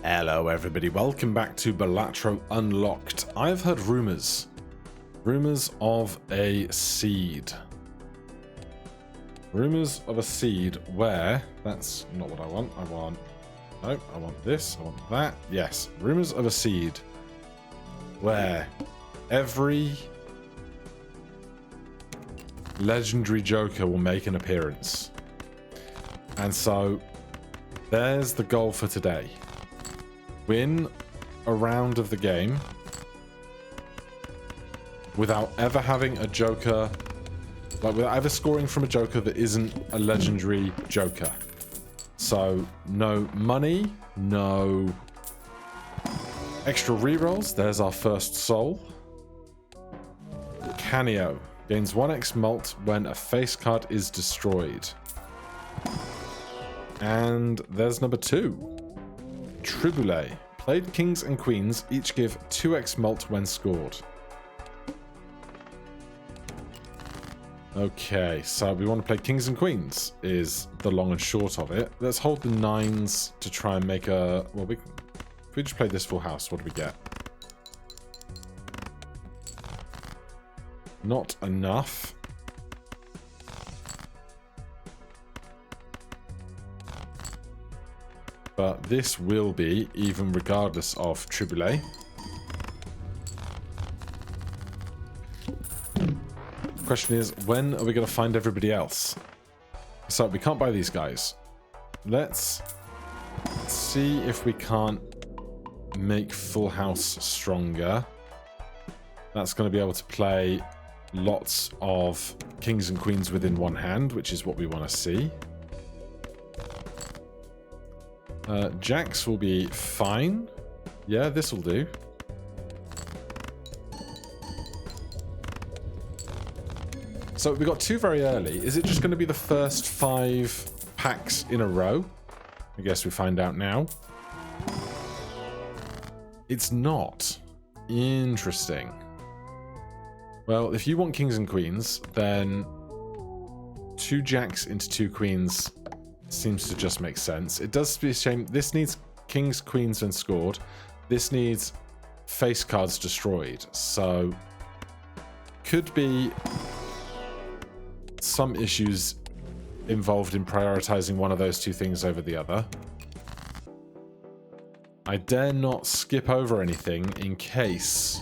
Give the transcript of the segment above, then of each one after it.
Hello everybody, welcome back to Balatro Unlocked. I've heard rumours of a seed. Rumours of a seed where, that's not what I want, I want this, I want that, yes. Rumours of a seed where every legendary Joker will make an appearance. And so, there's the goal for today. Win a round of the game without ever having a Joker, like without ever scoring from a Joker that isn't a legendary Joker. So no money, no extra rerolls. There's our first soul. Canio gains 1x mult when a face card is destroyed. And there's number 2. Triboulet. Played kings and queens each give 2x mult when scored. Okay, so we want to play kings and queens is the long and short of it. Let's hold the 9s to try and make a... Well, if we just play this full house, what do we get? Not enough. But this will be, even regardless of Triboulet. The question is, when are we going to find everybody else? So we can't buy these guys. Let's see if we can't make Full House stronger. That's going to be able to play lots of kings and queens within one hand, which is what we want to see. Jacks will be fine. Yeah, this will do. So we got 2 very early. Is it just going to be the first 5 packs in a row? I guess we find out now. It's not. Interesting. Well, if you want kings and queens, then 2 jacks into 2 queens seems to just make sense. It does be a shame. This needs kings, queens, and scored. This needs face cards destroyed. So, could be some issues involved in prioritizing one of those 2 things over the other. I dare not skip over anything in case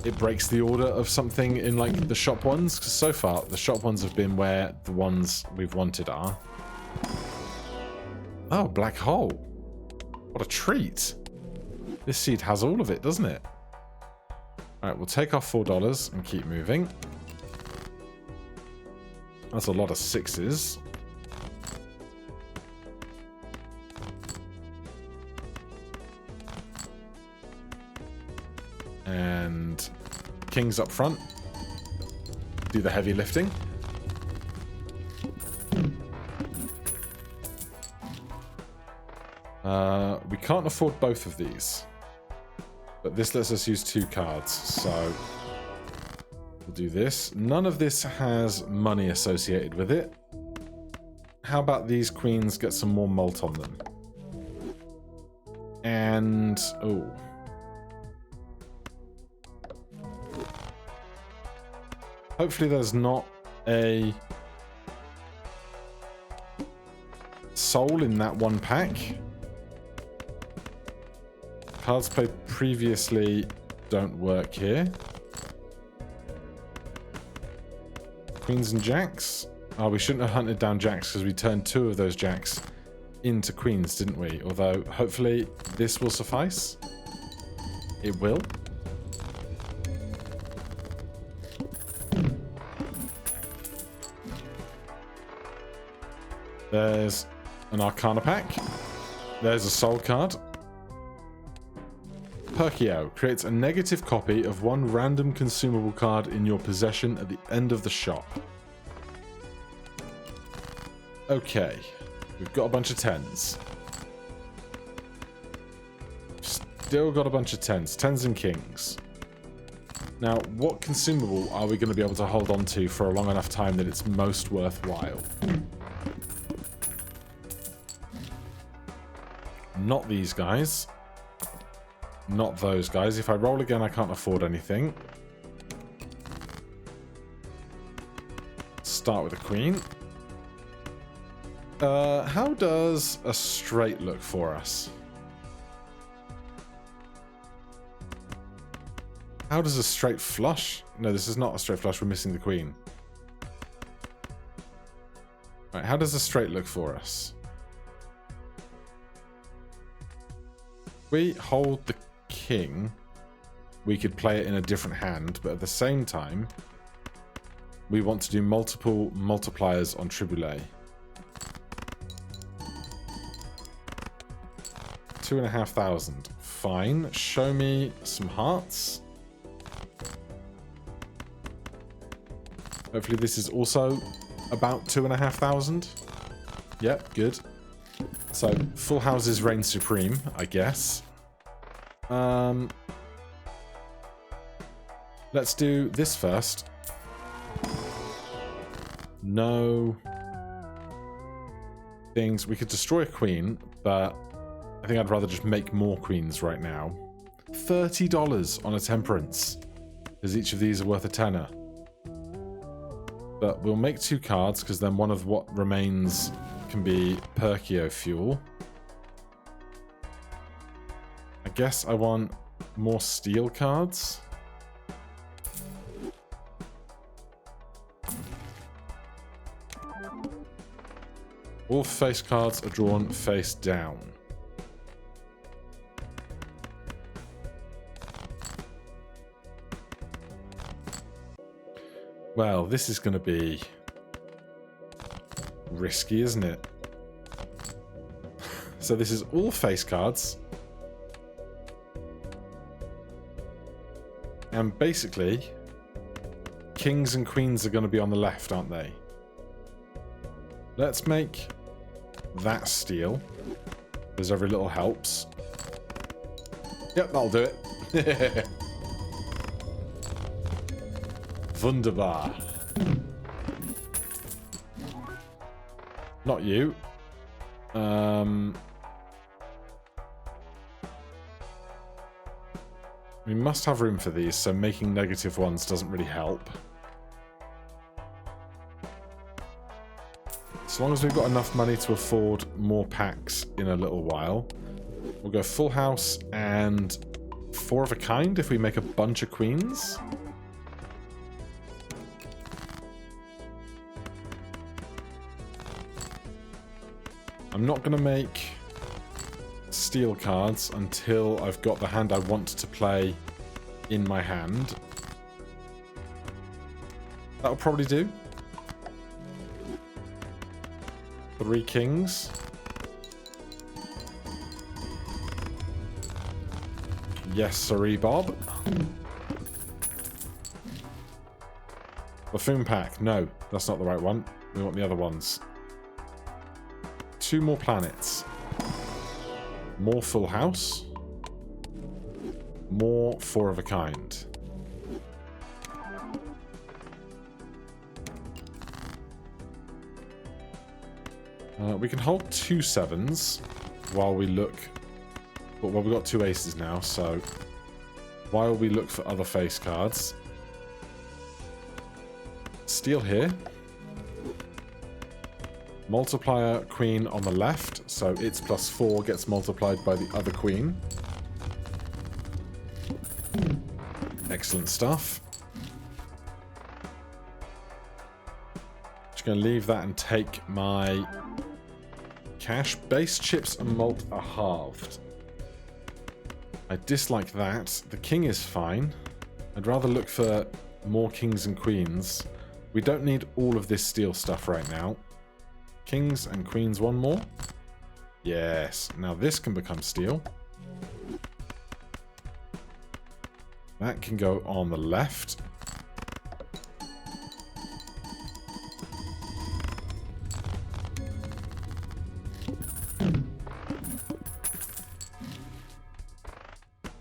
it breaks the order of something in like the shop ones, because so far the shop ones have been where the ones we've wanted are. Oh, black hole. What a treat. This seed has all of it, doesn't it? Alright, we'll take off $4 and keep moving. That's a lot of 6s. And kings up front. Do the heavy lifting. We can't afford both of these. But this lets us use 2 cards, so we'll do this. None of this has money associated with it. How about these queens get some more mult on them? And... oh. Hopefully there's not a soul in that one pack. Cards played previously don't work here. Queens and jacks. Oh, we shouldn't have hunted down jacks because we turned 2 of those jacks into queens, didn't we? Although, hopefully this will suffice. It will. There's an Arcana pack. There's a Soul card. Perkio creates a negative copy of 1 random consumable card in your possession at the end of the shop. Okay, we've got a bunch of 10s. Still got a bunch of 10s. 10s and kings. Now, what consumable are we going to be able to hold on to for a long enough time that it's most worthwhile? Not these guys. Not those guys. If I roll again, I can't afford anything. Start with a queen. How does a straight look for us? How does a straight flush? No, this is not a straight flush. We're missing the queen. Right, how does a straight look for us? We hold the king. We could play it in a different hand, but at the same time, we want to do multiple multipliers on Triboulet. 2,500. Fine. Show me some hearts. Hopefully this is also about 2,500. Yep, good. So, full houses reign supreme, I guess. Let's do this first. No things. We could destroy a queen, but I think I'd rather just make more queens right now. $30 on a temperance, because each of these are worth a tenner. But we'll make 2 cards, because then one of what remains can be Perkio fuel. I guess I want more steel cards. All face cards are drawn face down. Well, this is going to be risky, isn't it? So this is all face cards. And basically, kings and queens are going to be on the left, aren't they? Let's make that steel, because every little helps. Yep, that'll do it. Wunderbar. Not you. We must have room for these, so making negative ones doesn't really help. As long as we've got enough money to afford more packs in a little while. We'll go full house and 4 of a kind if we make a bunch of queens. I'm not going to make steel cards until I've got the hand I want to play in my hand. That'll probably do. 3 kings. Yes, sorry, Bob. Buffoon pack. No, that's not the right one. We want the other ones. 2 more planets. More full house. More 4 of a kind. We can hold 2 7s while we look. Well, we've got 2 aces now, so while we look for other face cards. Steel here. Multiplier queen on the left, so its +4 gets multiplied by the other queen. Excellent stuff. Just going to leave that and take my cash. Base chips and malt are halved. I dislike that. The king is fine. I'd rather look for more kings and queens. We don't need all of this steel stuff right now. Kings and queens, 1 more. Yes. Now this can become steel. That can go on the left.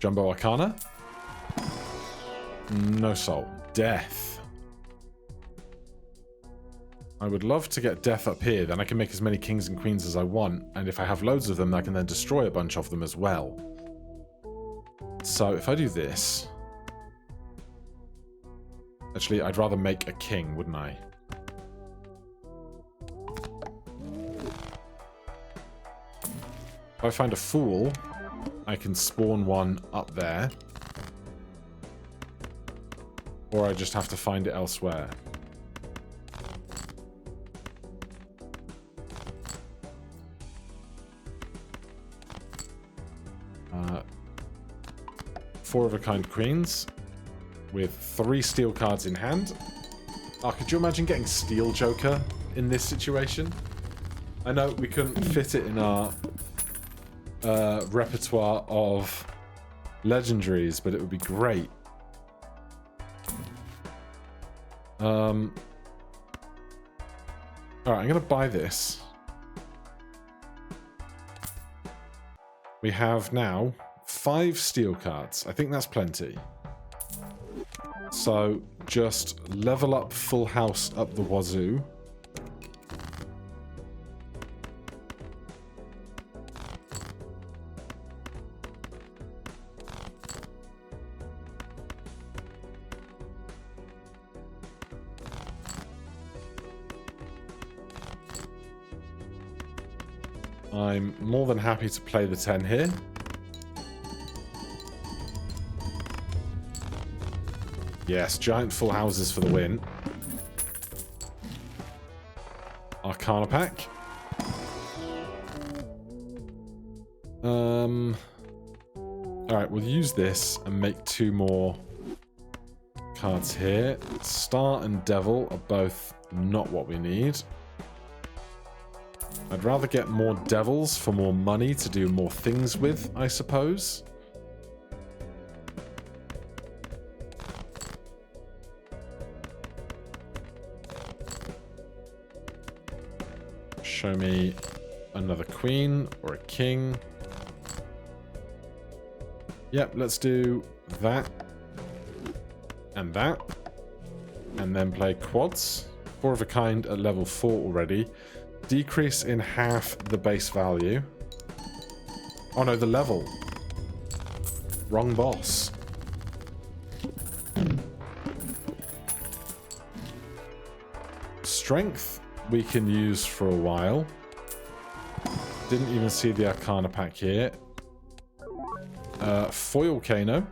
Jumbo Arcana. No soul. Death. I would love to get death up here, then I can make as many kings and queens as I want, and if I have loads of them, I can then destroy a bunch of them as well. So if I do this... Actually, I'd rather make a king, wouldn't I? If I find a fool, I can spawn one up there. Or I just have to find it elsewhere. Four of a kind queens with 3 steel cards in hand. Oh, could you imagine getting Steel Joker in this situation? I know we couldn't fit it in our repertoire of legendaries, but it would be great. Alright, I'm going to buy this. We have now 5 steel cards. I think that's plenty. So just level up Full House up the wazoo. I'm more than happy to play the 10 here. Yes, giant full houses for the win. Arcana pack. Alright, we'll use this and make 2 more cards here. Star and Devil are both not what we need. I'd rather get more devils for more money to do more things with, I suppose. Show me another queen or a king. Yep, let's do that and that. And then play quads. 4 of a kind at level 4 already. Decrease in half the base value. Oh no, the level. Wrong boss. Strength we can use for a while. Didn't even see the Arcana pack here. Foil Kano.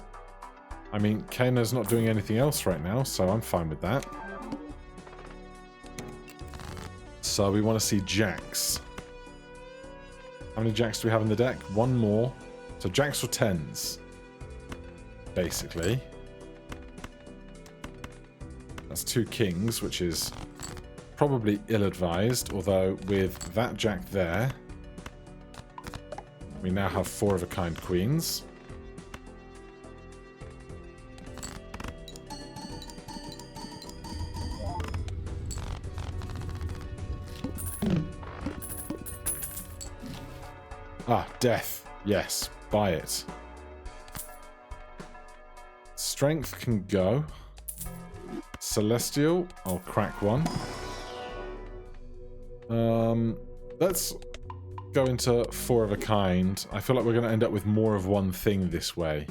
I mean, Kano's not doing anything else right now, so I'm fine with that. So we want to see jacks. How many jacks do we have in the deck? 1 more. So jacks or 10s, basically. That's 2 kings, which is probably ill-advised, although with that jack there, we now have 4 of a kind queens. Ah, death. Yes, buy it. Strength can go. Celestial, I'll crack 1. Let's go into 4 of a kind. I feel like we're going to end up with more of one thing this way.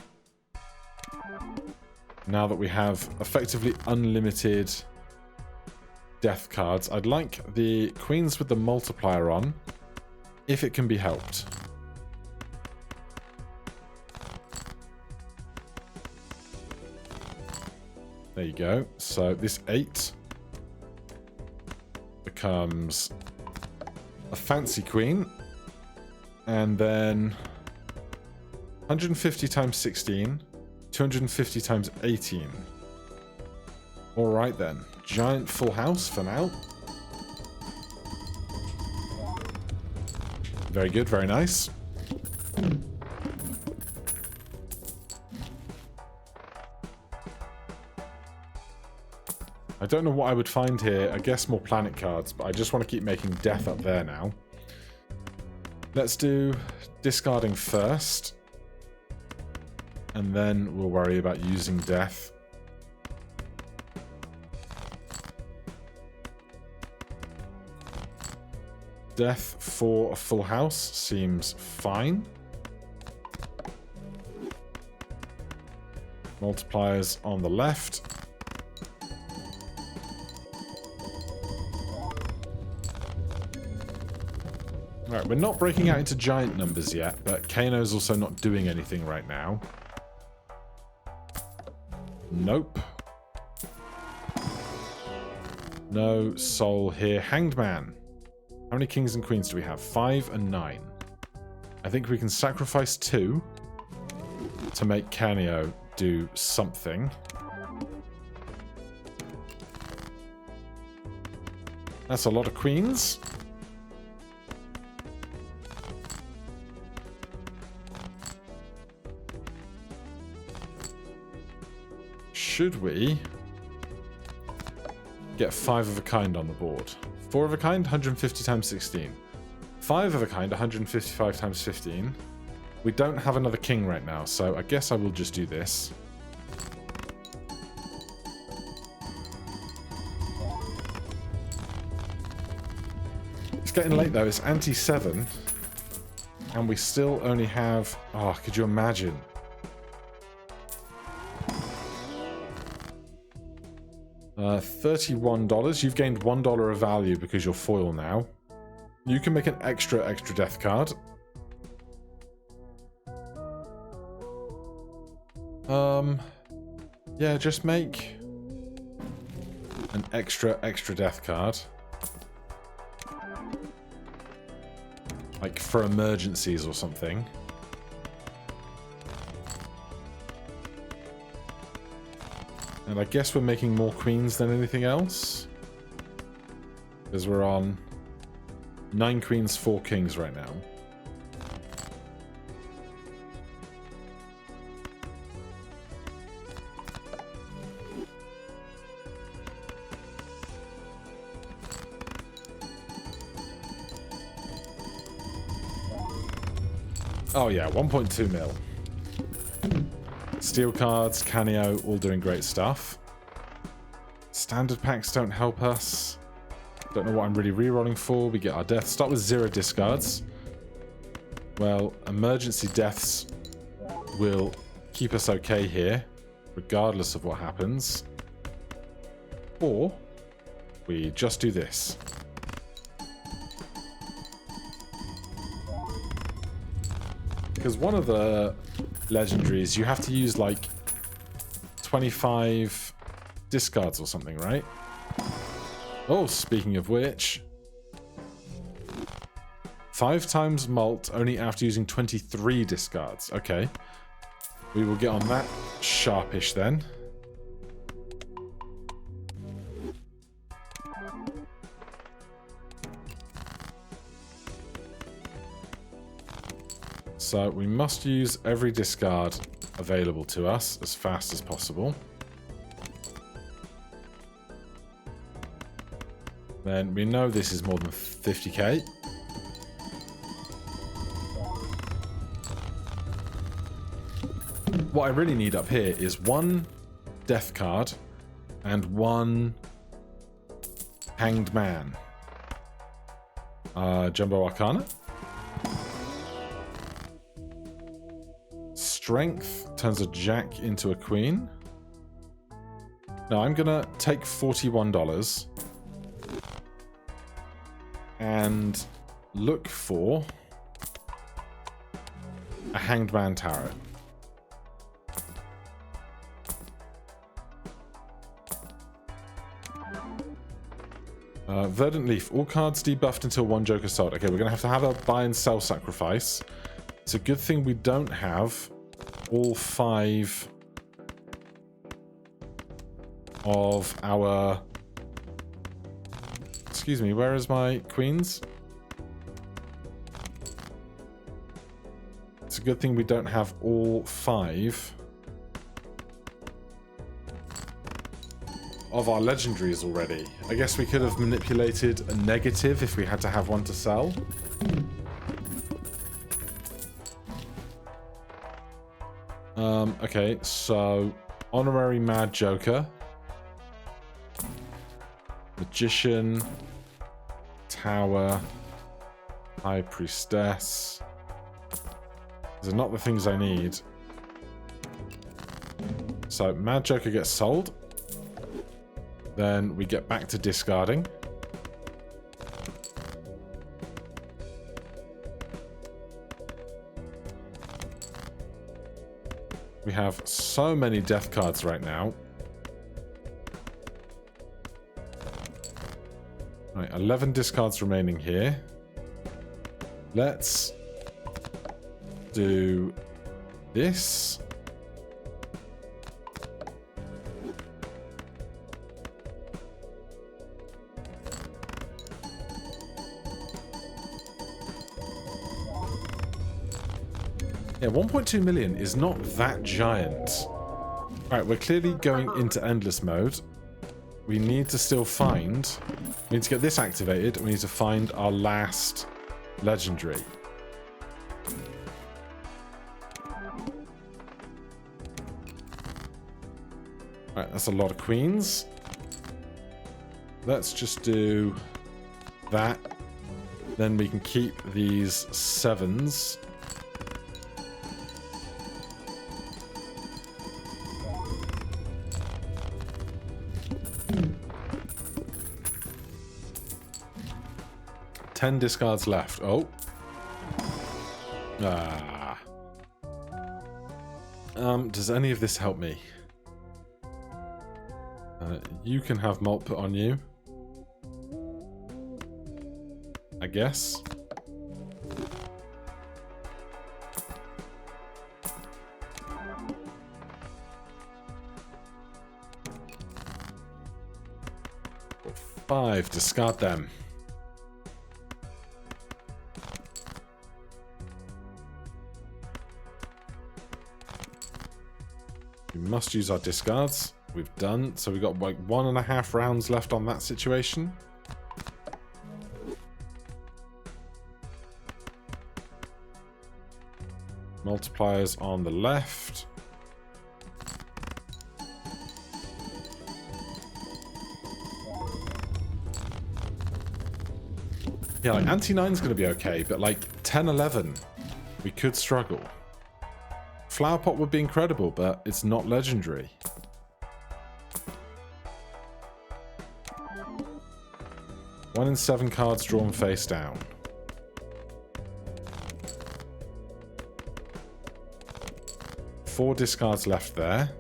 Now that we have effectively unlimited death cards. I'd like the queens with the multiplier on, if it can be helped. There you go. So this 8 becomes a fancy queen. And then 150 times 16, 250 times 18. Alright then. Giant full house for now. Very good, very nice. I don't know what I would find here. I guess more planet cards, but I just want to keep making death up there now. Let's do discarding first. And then we'll worry about using death. Death for a full house seems fine. Multipliers on the left. Alright, we're not breaking out into giant numbers yet, but Kano's also not doing anything right now. Nope. No soul here. Hanged Man. How many kings and queens do we have? 5 and 9. I think we can sacrifice 2 to make Canio do something. That's a lot of queens. Should we get 5 of a kind on the board? 4 of a kind, 150 times 16. 5 of a kind, 155 times 15. We don't have another king right now, so I guess I will just do this. It's getting late though, it's ante-7. And we still only have... Oh, could you imagine? $31. You've gained $1 of value because you're foil now. You can make an extra death card. Yeah, just make an extra death card. Like for emergencies or something. And I guess we're making more queens than anything else. Because we're on 9 queens, 4 kings right now. Oh yeah, 1.2 mil. Steel cards, Canio, all doing great stuff. Standard packs don't help us. Don't know what I'm really rerolling for. We get our death. Start with 0 discards. Well, emergency deaths will keep us okay here, regardless of what happens. Or we just do this. Because one of the legendaries, you have to use like 25 discards or something, right? Oh, speaking of which, 5 times mult only after using 23 discards. Okay. We will get on that sharpish then. So we must use every discard available to us as fast as possible. Then we know this is more than 50k. What I really need up here is 1 death card and 1 hanged man. Jumbo Arcana. Strength turns a jack into a queen. Now I'm gonna take $41 and look for a hanged man tarot. Verdant Leaf. All cards debuffed until 1 Joker sold. Okay, we're going to have a buy and sell sacrifice. It's a good thing we don't have all 5 of our... Excuse me, where is my queens? It's a good thing we don't have all 5 of our legendaries already. I guess we could have manipulated a negative if we had to have one to sell. Okay, so Honorary Mad Joker, Magician, Tower, High Priestess. These are not the things I need. So Mad Joker gets sold. Then we get back to discarding. We have so many death cards right now. Right, 11 discards remaining here. Let's do this. Yeah, 1.2 million is not that giant. Alright, we're clearly going into endless mode. We need to still find... We need to get this activated. We need to find our last legendary. Alright, that's a lot of queens. Let's just do that. Then we can keep these 7s. Ten discards left. Oh. Ah. Does any of this help me? You can have Malt put on you. I guess. Five. Discard them. We must use our discards. We've done. So we've got like 1.5 rounds left on that situation. Multipliers on the left. Yeah, like anti-9's going to be okay, but like 10-11, we could struggle. Flower Pot would be incredible, but it's not legendary. One in 7 cards drawn face down. Four discards left there.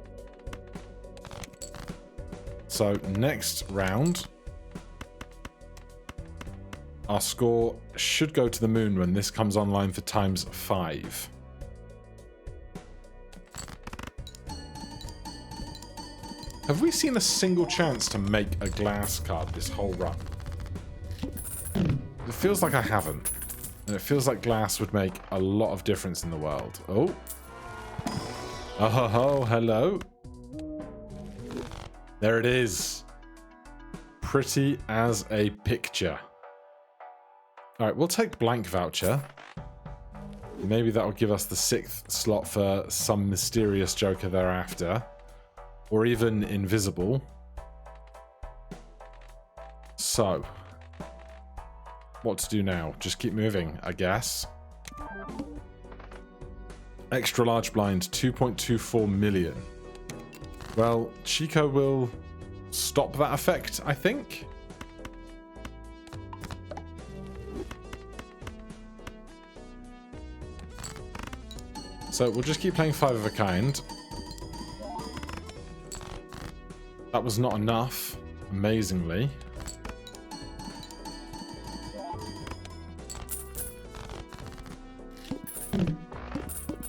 So next round, our score should go to the moon when this comes online for ×5. Have we seen a single chance to make a glass card this whole run? It feels like I haven't. And it feels like glass would make a lot of difference in the world. Oh. Oh, ho, ho, hello. There it is. Pretty as a picture. Alright, we'll take blank voucher. Maybe that'll give us the 6th slot for some mysterious Joker thereafter. Or even invisible. So. What to do now? Just keep moving, I guess. Extra large blind, 2.24 million. Well, Chico will stop that effect, I think. So we'll just keep playing 5 of a kind. That was not enough, amazingly.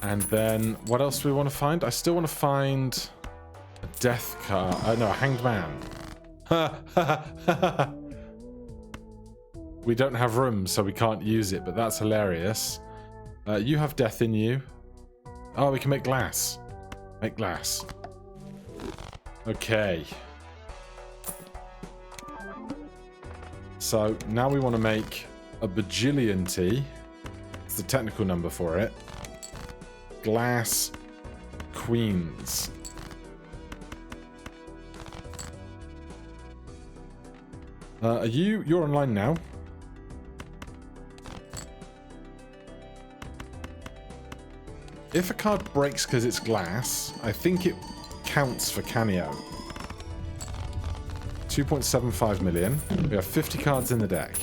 And then, what else do we want to find? I still want to find a death card. No, a hanged man. We don't have room, so we can't use it, but that's hilarious. You have death in you. Oh, we can make glass. Make glass. Okay. So, now we want to make a bajillion tea. It's the technical number for it. Glass queens. You're online now. If a card breaks because it's glass, I think it counts for Canio. 2.75 million. We have 50 cards in the deck.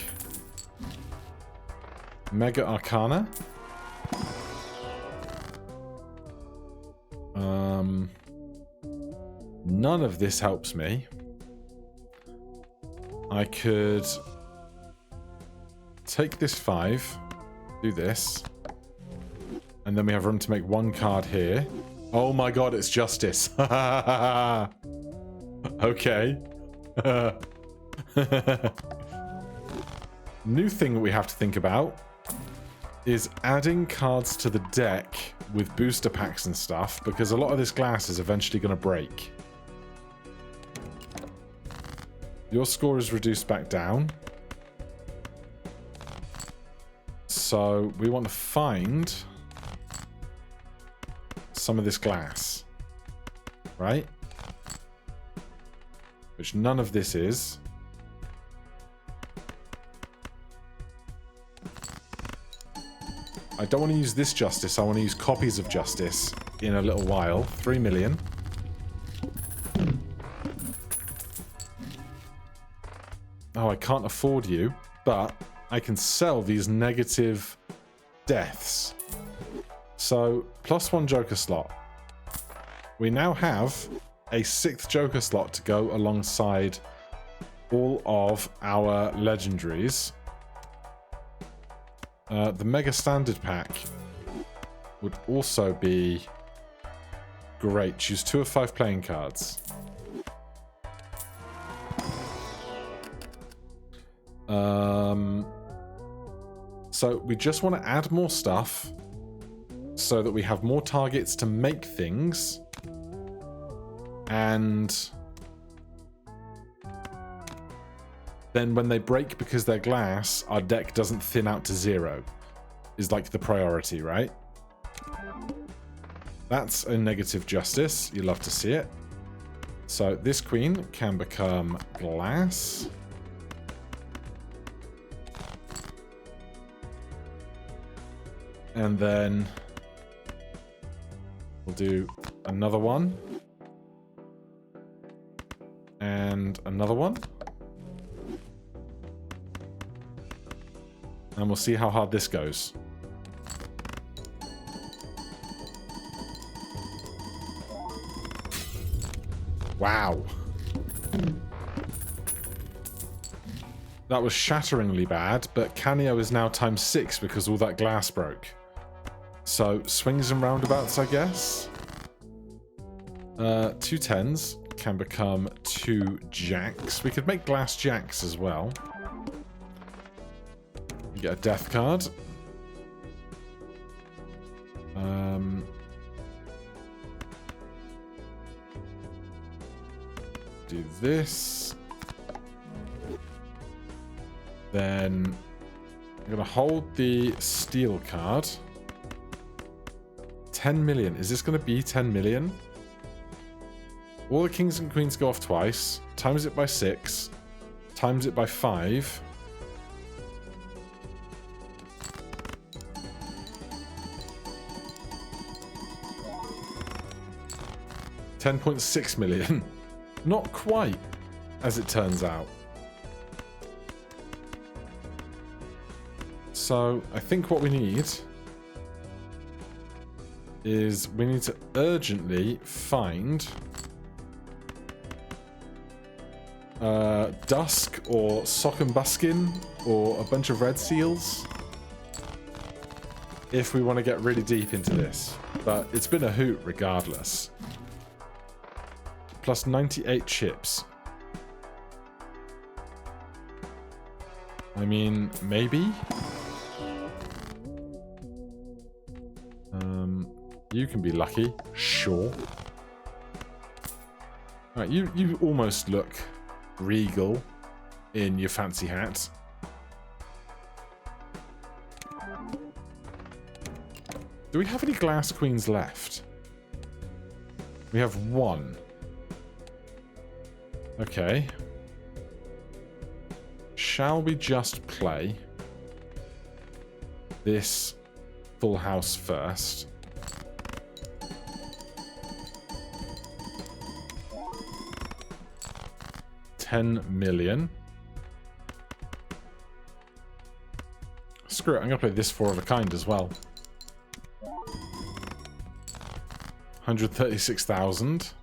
Mega Arcana. None of this helps me. I could take this 5, do this, and then we have room to make one card here. Oh my god, it's Justice. Okay. New thing that we have to think about is adding cards to the deck with booster packs and stuff, because a lot of this glass is eventually going to break. Your score is reduced back down. So we want to find some of this glass, right? Which none of this is. I don't want to use this Justice. I want to use copies of Justice in a little while. 3 million. Oh, I can't afford you, but I can sell these negative deaths. So, +1 Joker slot. We now have a 6th Joker slot to go alongside all of our legendaries. The Mega Standard Pack would also be great. Choose 2 of 5 playing cards. So we just want to add more stuff so that we have more targets to make things, and then when they break because they're glass, our deck doesn't thin out to 0 is like the priority, right? That's a negative Justice. You love to see it. So this queen can become glass. And then we'll do another one. And another one. And we'll see how hard this goes. Wow. That was shatteringly bad, but Canio is now ×6 because all that glass broke. So, swings and roundabouts, I guess. 2 10s can become 2 jacks. We could make glass jacks as well. We get a death card. Do this. Then I'm going to hold the steel card. 10 million. Is this going to be 10 million? All the kings and queens go off twice. Times it by 6. Times it by 5. $10.6 million. Not quite, as it turns out. So, I think what we need is we need to urgently find Dusk or Sock and Buskin or a bunch of red seals if we want to get really deep into this. But it's been a hoot regardless. Plus 98 chips. I mean, maybe? You can be lucky. Sure. Right, you almost look regal in your fancy hat. Do we have any glass queens left? We have 1. Okay. Shall we just play this full house first? 10 million. Screw it, I'm going to play this 4 of a kind as well. 136,000.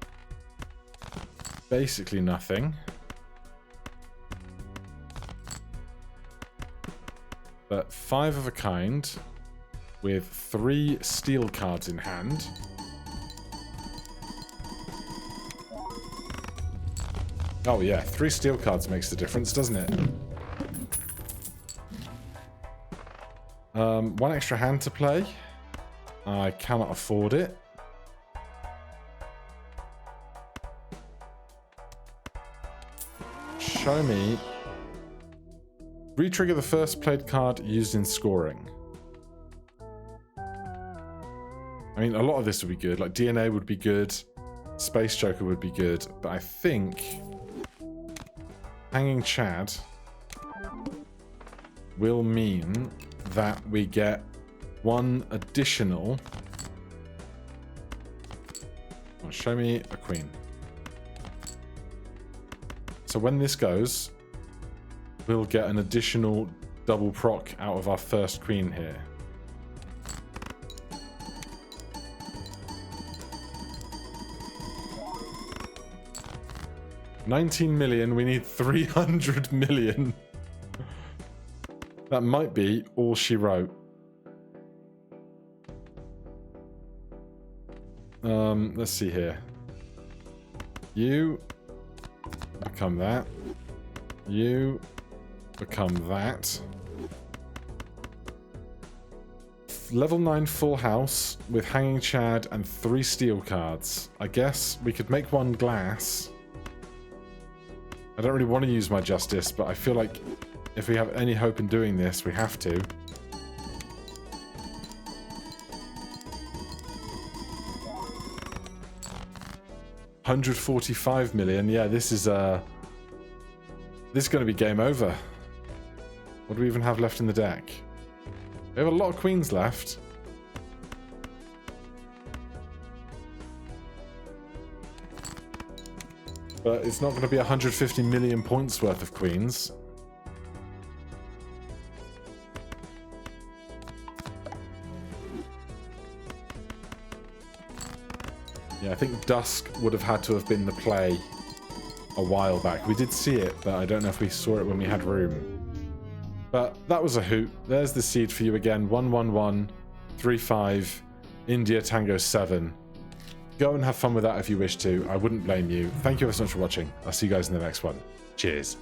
Basically nothing. But 5 of a kind with 3 steel cards in hand. Oh yeah, 3 steel cards makes the difference, doesn't it? 1 extra hand to play. I cannot afford it. Show me. Retrigger the first played card used in scoring. I mean, a lot of this would be good. Like DNA would be good. Space Joker would be good. But I think Hanging Chad will mean that we get 1 additional. Oh, show me a queen. So when this goes, we'll get an additional double proc out of our first queen here. $19 million, we need 300 million. That might be all she wrote. Let's see here. You become that. You become that. Level 9 full house with Hanging Chad and 3 steel cards. I guess we could make 1 glass. I don't really want to use my justice, but I feel like if we have any hope in doing this, we have to. $145 million. Yeah, this is going to be game over. What do we even have left in the deck? We have a lot of queens left. But it's not going to be 150 million points worth of queens. Yeah, I think Dusk would have had to have been the play a while back. We did see it, but I don't know if we saw it when we had room. But that was a hoot. There's the seed for you again. 11135 India Tango 7. Go and have fun with that if you wish to. I wouldn't blame you. Thank you ever so much for watching. I'll see you guys in the next one. Cheers.